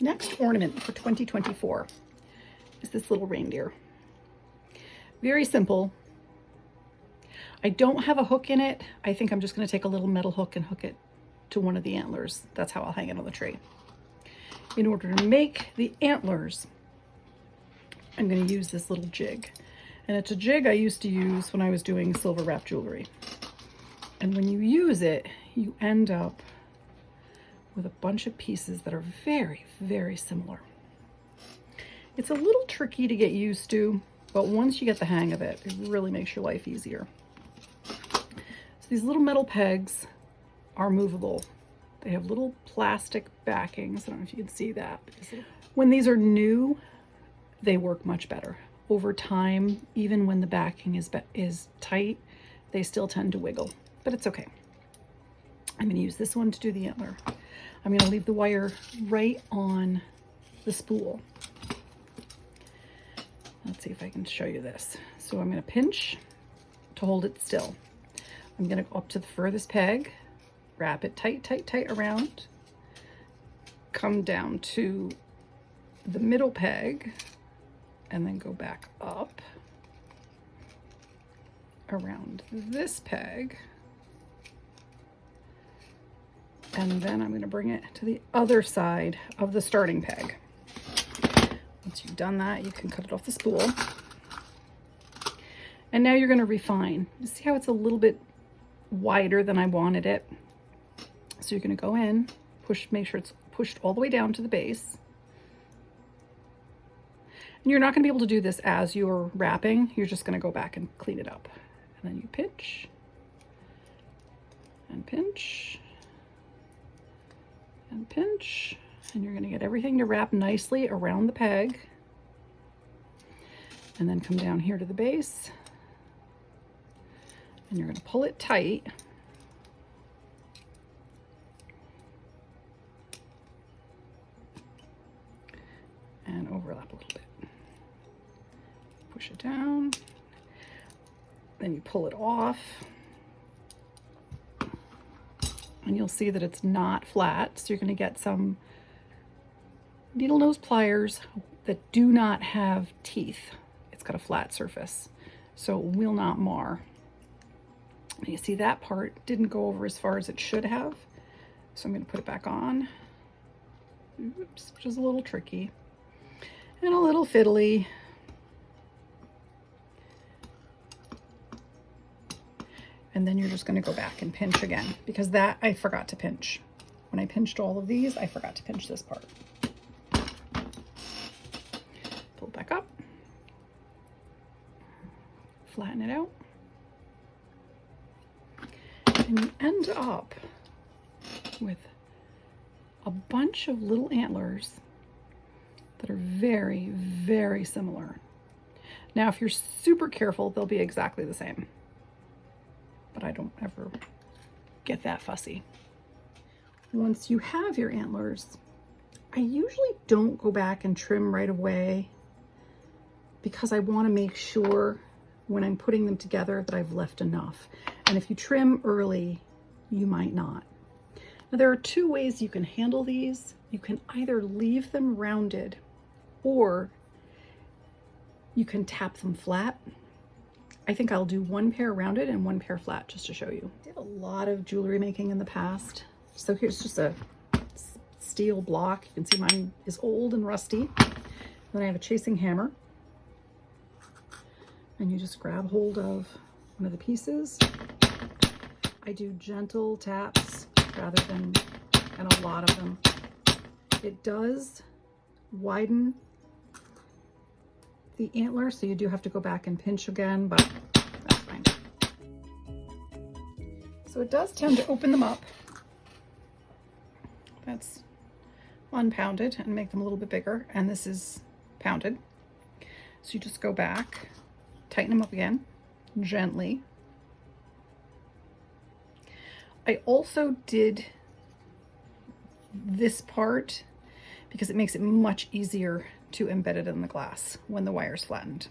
The next ornament for 2024 is this little reindeer. Very simple. I don't have a hook in it. I think I'm just going to take a little metal hook and hook it to one of the antlers. That's how I'll hang it on the tree. In order to make the antlers, I'm going to use this little jig. And it's a jig I used to use when I was doing silver wrap jewelry. And when you use it, you end up with a bunch of pieces that are very, very similar. It's a little tricky to get used to, but once you get the hang of it, it really makes your life easier. So these little metal pegs are movable. They have little plastic backings. I don't know if you can see that. When these are new, they work much better. Over time, even when the backing is tight, they still tend to wiggle, but it's okay. I'm going to use this one to do the antler. I'm going to leave the wire right on the spool. Let's see if I can show you this. So I'm going to pinch to hold it still. I'm going to go up to the furthest peg, wrap it tight, tight, tight around, come down to the middle peg, and then go back up around this peg. And then I'm going to bring it to the other side of the starting peg. Once you've done that, you can cut it off the spool. And now you're going to refine. You see how it's a little bit wider than I wanted it? So you're going to go in, make sure it's pushed all the way down to the base. And you're not going to be able to do this as you're wrapping. You're just going to go back and clean it up. And then you pinch and pinch and pinch, and you're going to get everything to wrap nicely around the peg, and then come down here to the base, and you're going to pull it tight, and overlap a little bit. Push it down, then you pull it off. And you'll see that it's not flat, so you're going to get some needle nose pliers that do not have teeth. It's got a flat surface, so it will not mar. And you see that part didn't go over as far as it should have, so I'm going to put it back on. Oops, which is a little tricky and a little fiddly. And then you're just going to go back and pinch again, because that I forgot to pinch. When I pinched all of these, I forgot to pinch this part. Pull it back up, flatten it out, and you end up with a bunch of little antlers that are very, very similar. Now, if you're super careful, they'll be exactly the same. But I don't ever get that fussy. Once you have your antlers, I usually don't go back and trim right away, because I want to make sure when I'm putting them together that I've left enough. And if you trim early, you might not. Now, there are two ways you can handle these. You can either leave them rounded, or you can tap them flat. I think I'll do one pair rounded and one pair flat just to show you. I did a lot of jewelry making in the past. So here's just a steel block. You can see mine is old and rusty. Then I have a chasing hammer. And you just grab hold of one of the pieces. I do gentle taps rather than a lot of them. It does widen the antler, so you do have to go back and pinch again, but that's fine. So it does tend to open them up. That's unpounded, and make them a little bit bigger, and this is pounded. So you just go back, tighten them up again, gently. I also did this part because it makes it much easier to embed it in the glass when the wire's flattened.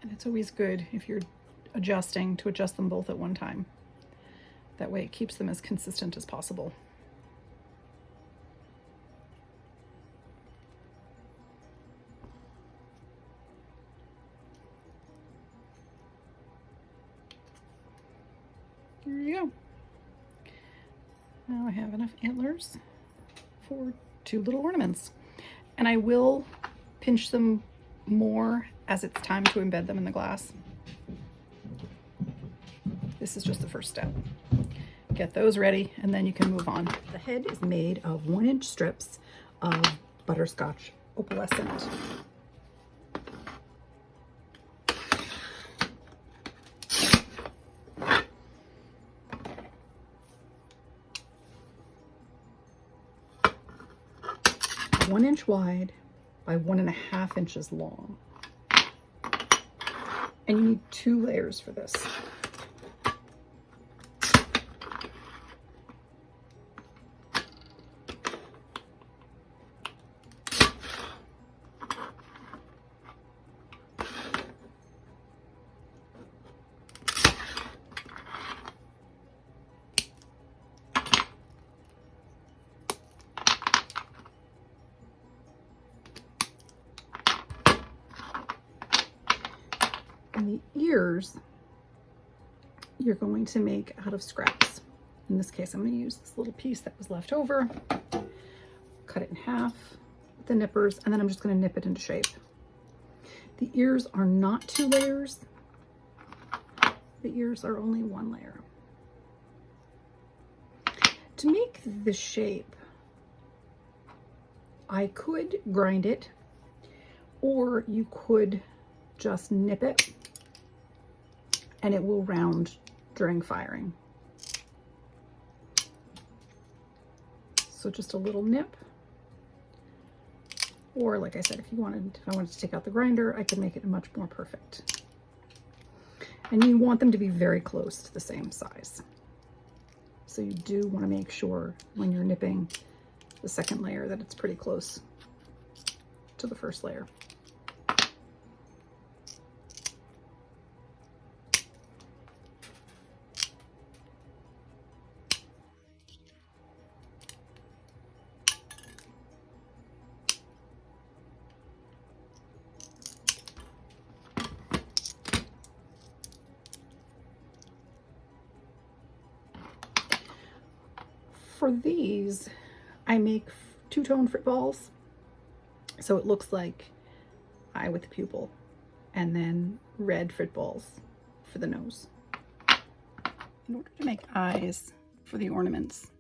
And it's always good if you're adjusting to adjust them both at one time. That way it keeps them as consistent as possible. There you go. Now I have enough antlers for 2 little ornaments. And I will pinch them more as it's time to embed them in the glass. This is just the first step. Get those ready and then you can move on. The head is made of 1-inch strips of butterscotch opalescent. One inch wide by 1.5 inches long. And you need 2 layers for this. And the ears you're going to make out of scraps. In this case, I'm going to use this little piece that was left over, cut it in half with the nippers, and then I'm just going to nip it into shape. The ears are not 2 layers. The ears are only 1 layer. To make the shape, I could grind it, or you could just nip it and it will round during firing. So just a little nip, or like I said, if I wanted to take out the grinder, I could make it much more perfect. And you want them to be very close to the same size. So you do want to make sure when you're nipping the second layer that it's pretty close to the first layer. For these, I make 2-tone frit balls, so it looks like eye with the pupil, and then red frit balls for the nose. In order to make eyes for the ornaments,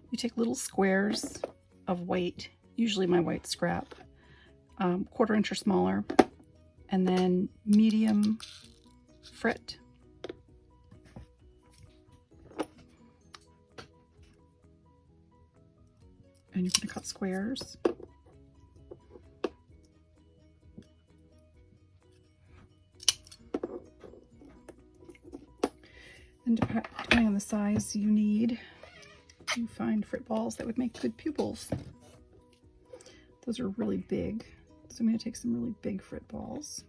you take little squares of white, usually my white scrap, 1/4 inch or smaller, and then medium frit. And you're going to cut squares. And depending on the size you need, you find frit balls that would make good pupils. Those are really big, so I'm going to take some really big frit balls.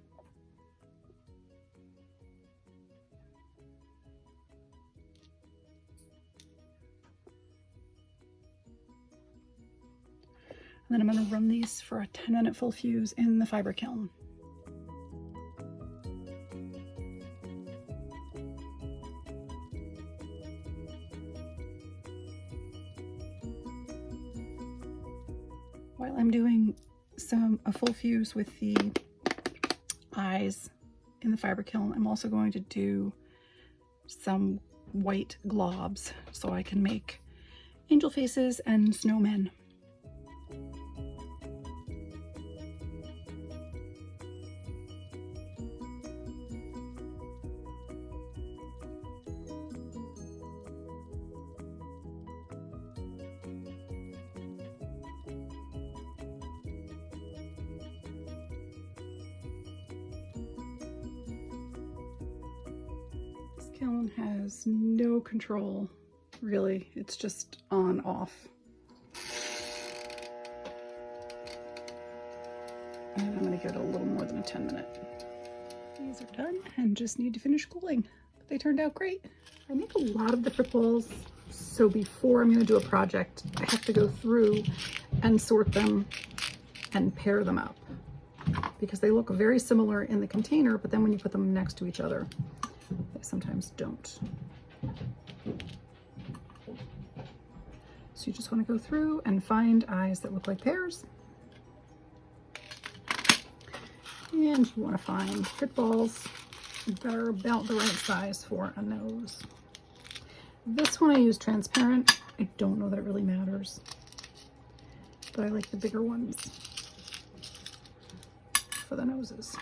And then I'm going to run these for a 10-minute full fuse in the fiber kiln. While I'm doing a full fuse with the eyes in the fiber kiln, I'm also going to do some white globs so I can make angel faces and snowmen. Kiln has no control, really. It's just on off. And I'm going to give it a little more than a 10-minute. These are done and just need to finish cooling. But they turned out great. I make a lot of different balls, so before I'm going to do a project, I have to go through and sort them and pair them up, because they look very similar in the container, but then when you put them next to each other, they sometimes don't. So you just want to go through and find eyes that look like pears. And you want to find fit balls that are about the right size for a nose. This one I use transparent. I don't know that it really matters, but I like the bigger ones for the noses.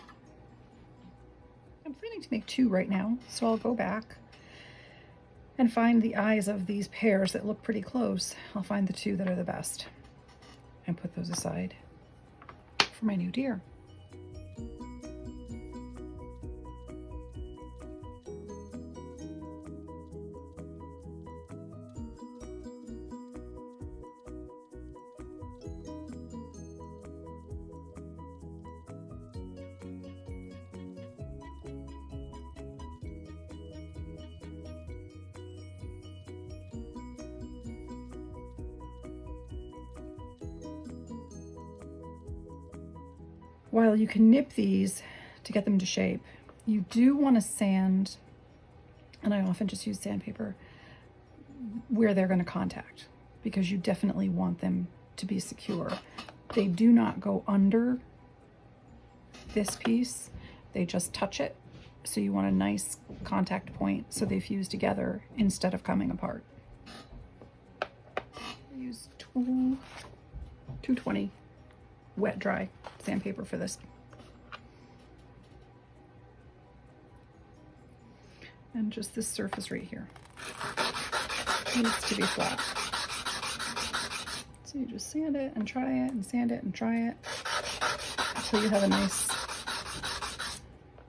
I'm planning to make 2 right now, so I'll go back and find the eyes of these pears that look pretty close. I'll find the 2 that are the best and put those aside for my new deer. While you can nip these to get them to shape, you do want to sand, and I often just use sandpaper, where they're going to contact, because you definitely want them to be secure. They do not go under this piece, they just touch it. So you want a nice contact point so they fuse together instead of coming apart. I use 220 wet dry sandpaper for this. And just this surface right here needs to be flat. So you just sand it and try it and sand it and try it until you have a nice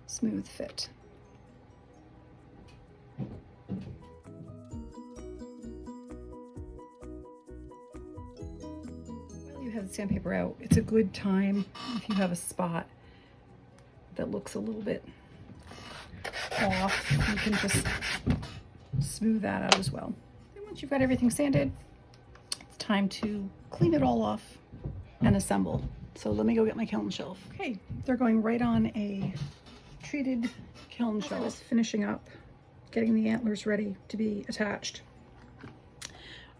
smooth fit. Have the sandpaper out, it's a good time if you have a spot that looks a little bit off, you can just smooth that out as well. And once you've got everything sanded, it's time to clean it all off and assemble. So let me go get my kiln shelf. Okay, they're going right on a treated kiln shelf. I was finishing up getting the antlers ready to be attached.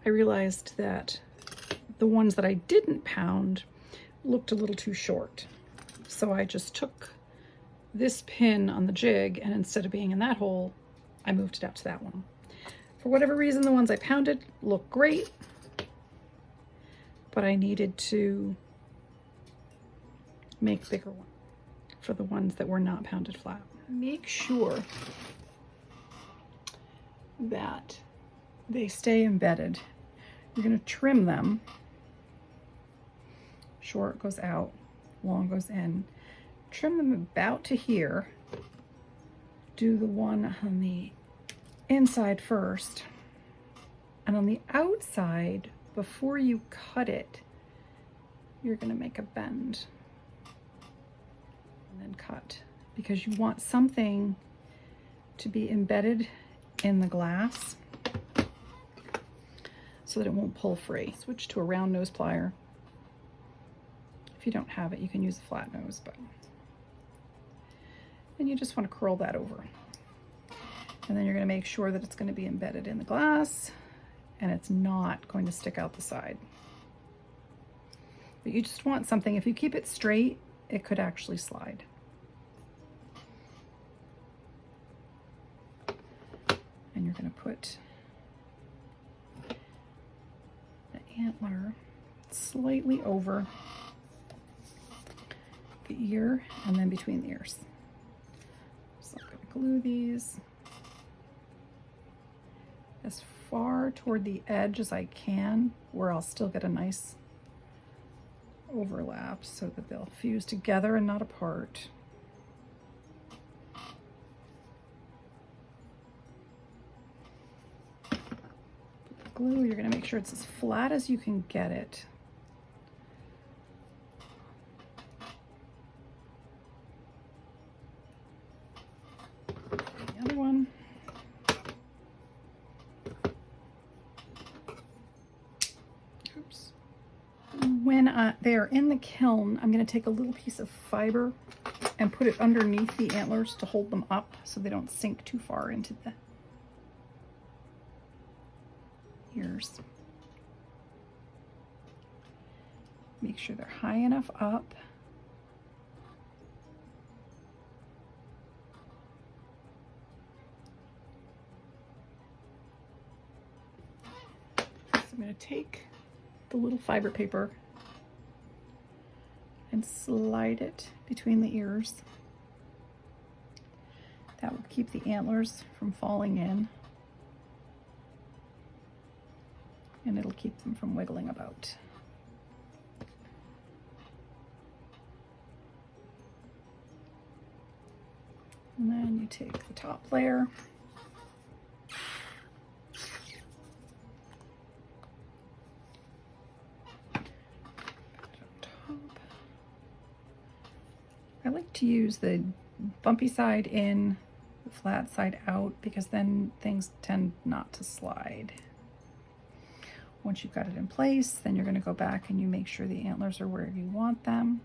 I realized that the ones that I didn't pound looked a little too short. So I just took this pin on the jig, and instead of being in that hole, I moved it out to that one. For whatever reason, the ones I pounded look great, but I needed to make bigger ones for the ones that were not pounded flat. Make sure that they stay embedded. You're going to trim them. Short goes out, long goes in. Trim them about to here. Do the one on the inside first. And on the outside, before you cut it, you're going to make a bend. And then cut. Because you want something to be embedded in the glass so that it won't pull free. Switch to a round nose plier. If you don't have it, you can use a flat nose, but and you just want to curl that over. And then you're going to make sure that it's going to be embedded in the glass and it's not going to stick out the side. But you just want something, if you keep it straight, it could actually slide. And you're going to put the antler slightly over the ear and then between the ears. So I'm going to glue these as far toward the edge as I can, where I'll still get a nice overlap so that they'll fuse together and not apart. Glue, you're going to make sure it's as flat as you can get it. The other one. oops. When they are in the kiln, I'm going to take a little piece of fiber and put it underneath the antlers to hold them up so they don't sink too far into the ears. Make sure they're high enough up. So I'm going to take the little fiber paper and slide it between the ears. That will keep the antlers from falling in, and it'll keep them from wiggling about. And then you take the top layer, I like to use the bumpy side in, the flat side out, because then things tend not to slide. Once you've got it in place, then you're going to go back and you make sure the antlers are where you want them.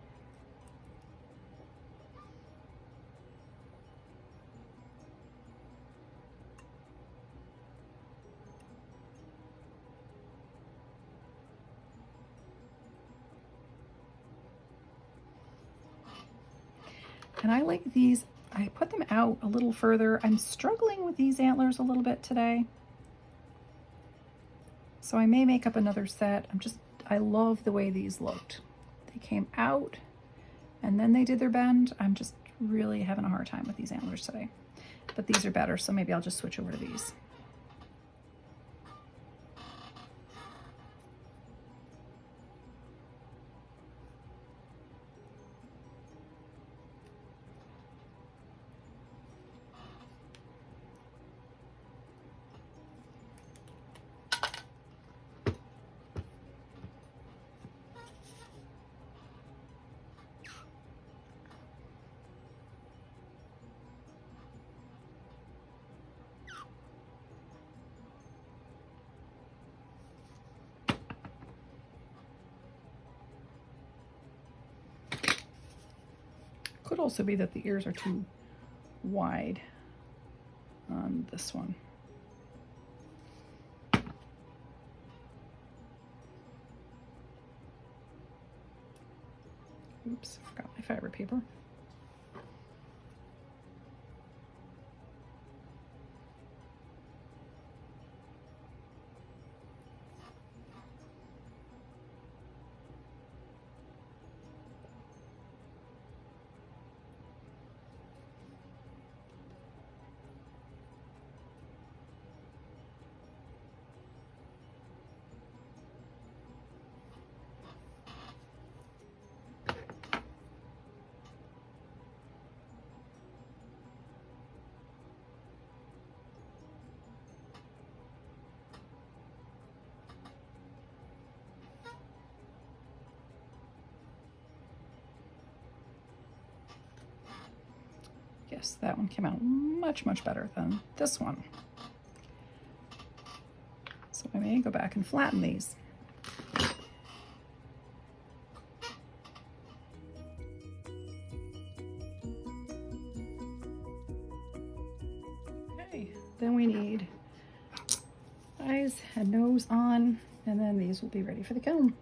And I like these, I put them out a little further. I'm struggling with these antlers a little bit today, so I may make up another set. I love the way these looked. They came out and then they did their bend. I'm just really having a hard time with these antlers today, but these are better, so maybe I'll just switch over to these. Could also be that the ears are too wide on this one. Oops, I forgot my fiber paper. Yes, that one came out much, much better than this one. So I may go back and flatten these. Okay, then we need eyes and nose on, and then these will be ready for the kiln.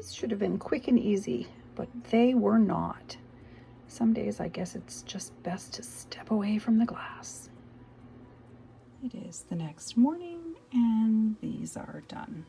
These should have been quick and easy, but they were not. Some days I guess it's just best to step away from the glass. It is the next morning and these are done.